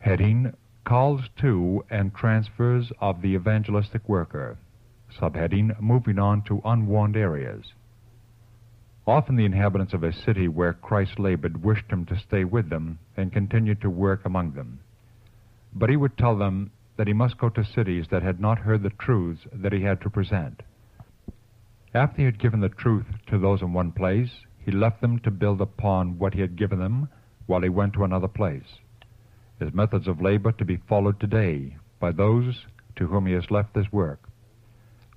Heading: Calls to and Transfers of the Evangelistic Worker. Subheading: Moving on to Unwarned Areas. Often the inhabitants of a city where Christ labored wished him to stay with them and continue to work among them. But he would tell them that he must go to cities that had not heard the truths that he had to present. After he had given the truth to those in one place, he left them to build upon what he had given them while he went to another place. His methods of labor to be followed today by those to whom he has left this work.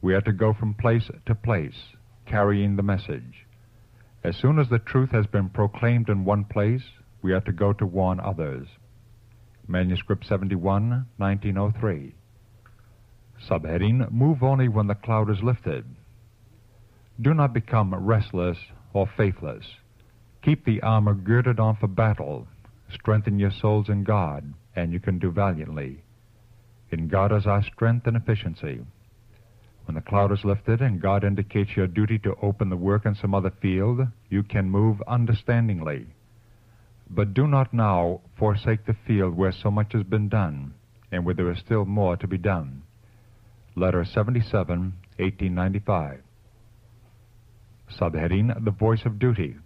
We are to go from place to place, carrying the message. As soon as the truth has been proclaimed in one place, we are to go to warn others. Manuscript 71, 1903. Subheading: Move only when the cloud is lifted. Do not become restless or faithless. Keep the armor girded on for battle. Strengthen your souls in God, and you can do valiantly. In God is our strength and efficiency. When the cloud is lifted and God indicates your duty to open the work in some other field, you can move understandingly. But do not now forsake the field where so much has been done, and where there is still more to be done. Letter 77, 1895. Subheading: The Voice of Duty.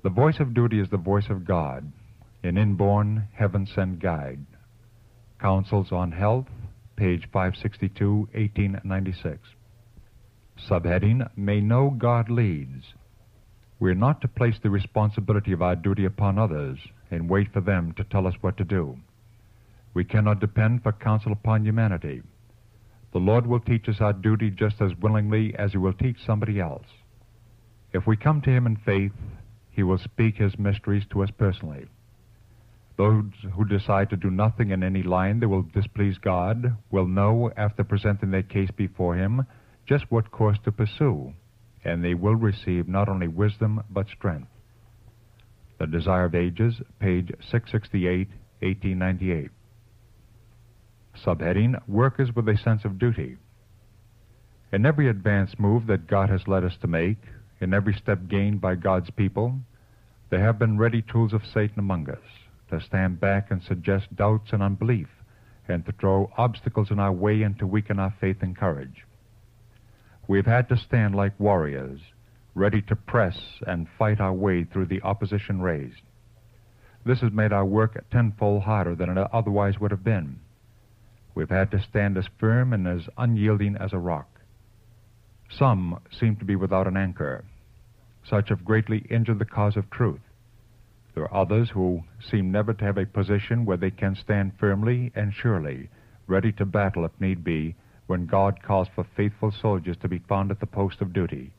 The voice of duty is the voice of God, an inborn, heaven-sent guide. Counsels on Health, page 562, 1896. Subheading: May know God leads. We are not to place the responsibility of our duty upon others and wait for them to tell us what to do. We cannot depend for counsel upon humanity. The Lord will teach us our duty just as willingly as he will teach somebody else. If we come to him in faith, he will speak his mysteries to us personally. Those who decide to do nothing in any line that will displease God will know, after presenting their case before him, just what course to pursue, and they will receive not only wisdom but strength. The Desire of Ages, page 668, 1898. Subheading: Workers with a Sense of Duty. In every advance move that God has led us to make, in every step gained by God's people, there have been ready tools of Satan among us to stand back and suggest doubts and unbelief, and to throw obstacles in our way and to weaken our faith and courage. We've had to stand like warriors, ready to press and fight our way through the opposition raised. This has made our work tenfold harder than it otherwise would have been. We've had to stand as firm and as unyielding as a rock. Some seem to be without an anchor. Such have greatly injured the cause of truth. There are others who seem never to have a position where they can stand firmly and surely, ready to battle if need be, when God calls for faithful soldiers to be found at the post of duty.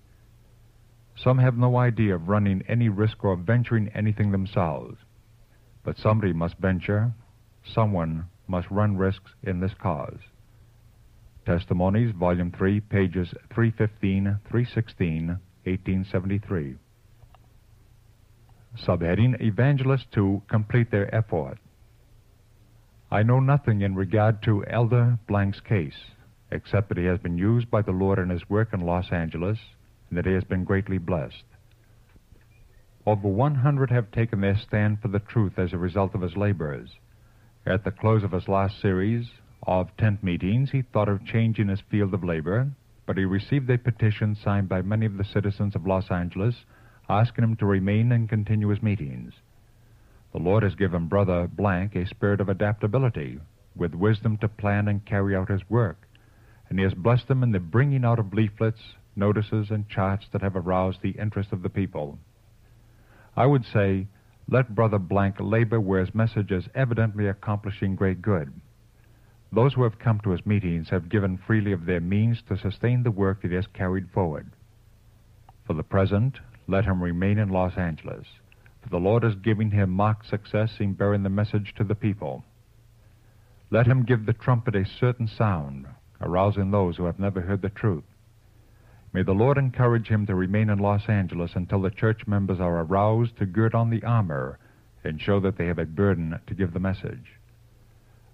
Some have no idea of running any risk or venturing anything themselves. But somebody must venture, someone must run risks in this cause. Testimonies, Volume 3, pages 315, 316, 1873. Subheading: Evangelists to complete their effort. I know nothing in regard to Elder Blank's case, except that he has been used by the Lord in his work in Los Angeles, and that he has been greatly blessed. Over 100 have taken their stand for the truth as a result of his labors. At the close of his last series of tent meetings, he thought of changing his field of labor, but he received a petition signed by many of the citizens of Los Angeles asking him to remain and continue his meetings. The Lord has given Brother Blank a spirit of adaptability, with wisdom to plan and carry out his work, and he has blessed him in the bringing out of leaflets, notices, and charts that have aroused the interest of the people. I would say, let Brother Blank labor where his message is evidently accomplishing great good. Those who have come to his meetings have given freely of their means to sustain the work that he has carried forward. For the present, let him remain in Los Angeles, for the Lord is giving him marked success in bearing the message to the people. Let him give the trumpet a certain sound, arousing those who have never heard the truth. May the Lord encourage him to remain in Los Angeles until the church members are aroused to gird on the armor and show that they have a burden to give the message.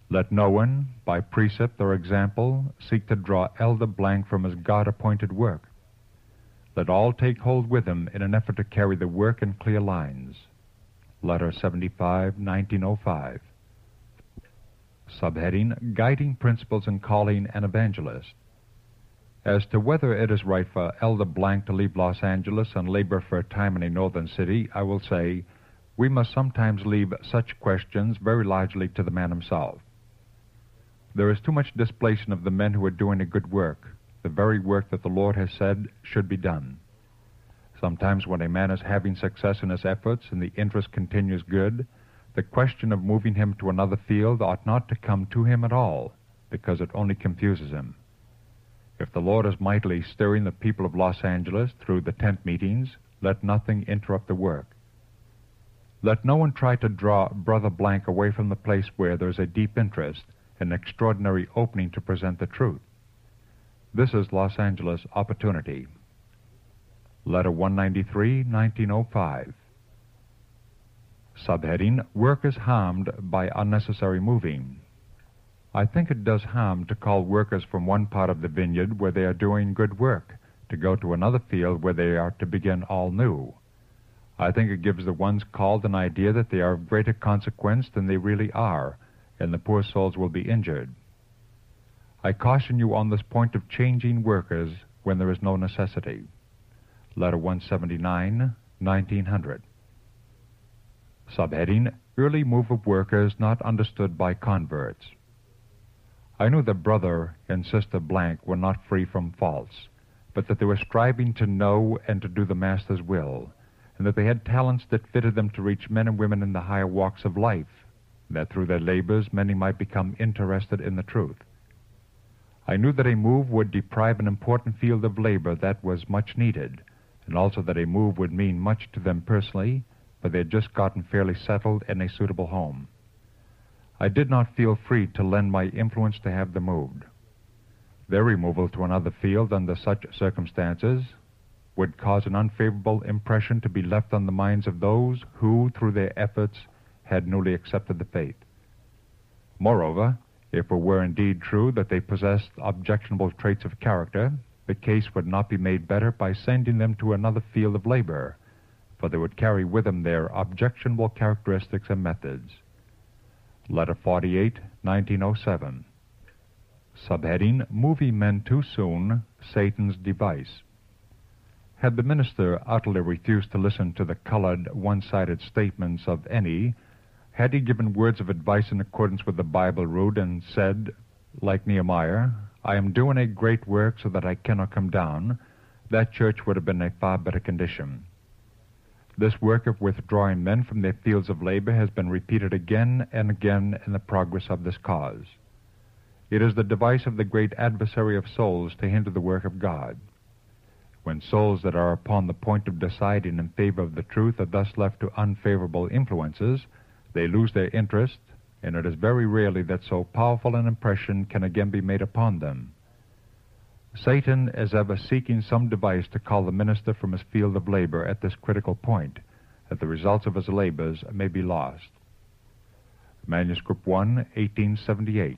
Let no one, by precept or example, seek to draw Elder Blank from his God-appointed work. Let all take hold with him in an effort to carry the work in clear lines. Letter 75, 1905. Subheading, Guiding Principles in Calling an Evangelist. As to whether it is right for Elder Blank to leave Los Angeles and labor for a time in a northern city, I will say, we must sometimes leave such questions very largely to the man himself. There is too much displacement of the men who are doing a good work, the very work that the Lord has said should be done. Sometimes when a man is having success in his efforts and the interest continues good, the question of moving him to another field ought not to come to him at all, because it only confuses him. If the Lord is mightily stirring the people of Los Angeles through the tent meetings, let nothing interrupt the work. Let no one try to draw Brother Blank away from the place where there is a deep interest, an extraordinary opening to present the truth. This is Los Angeles opportunity. Letter 193, 1905. Subheading, Work is harmed by unnecessary moving. I think it does harm to call workers from one part of the vineyard where they are doing good work to go to another field where they are to begin all new. I think it gives the ones called an idea that they are of greater consequence than they really are, and the poor souls will be injured. I caution you on this point of changing workers when there is no necessity. Letter 179, 1900. Subheading, Early Move of Workers Not Understood by Converts. I knew that Brother and Sister Blank were not free from faults, but that they were striving to know and to do the Master's will, and that they had talents that fitted them to reach men and women in the higher walks of life, and that through their labors many might become interested in the truth. I knew that a move would deprive an important field of labor that was much needed, and also that a move would mean much to them personally, for they had just gotten fairly settled in a suitable home. I did not feel free to lend my influence to have them moved. Their removal to another field under such circumstances would cause an unfavorable impression to be left on the minds of those who, through their efforts, had newly accepted the faith. Moreover, if it were indeed true that they possessed objectionable traits of character, the case would not be made better by sending them to another field of labor, for they would carry with them their objectionable characteristics and methods. Letter 48, 1907. Subheading, Moving Men Too Soon, Satan's Device. Had the minister utterly refused to listen to the colored, one-sided statements of any, had he given words of advice in accordance with the Bible rule and said, like Nehemiah, I am doing a great work so that I cannot come down, that church would have been in a far better condition. This work of withdrawing men from their fields of labor has been repeated again and again in the progress of this cause. It is the device of the great adversary of souls to hinder the work of God. When souls that are upon the point of deciding in favor of the truth are thus left to unfavorable influences, they lose their interest, and it is very rarely that so powerful an impression can again be made upon them. Satan is ever seeking some device to call the minister from his field of labor at this critical point, that the results of his labors may be lost. Manuscript 1, 1878.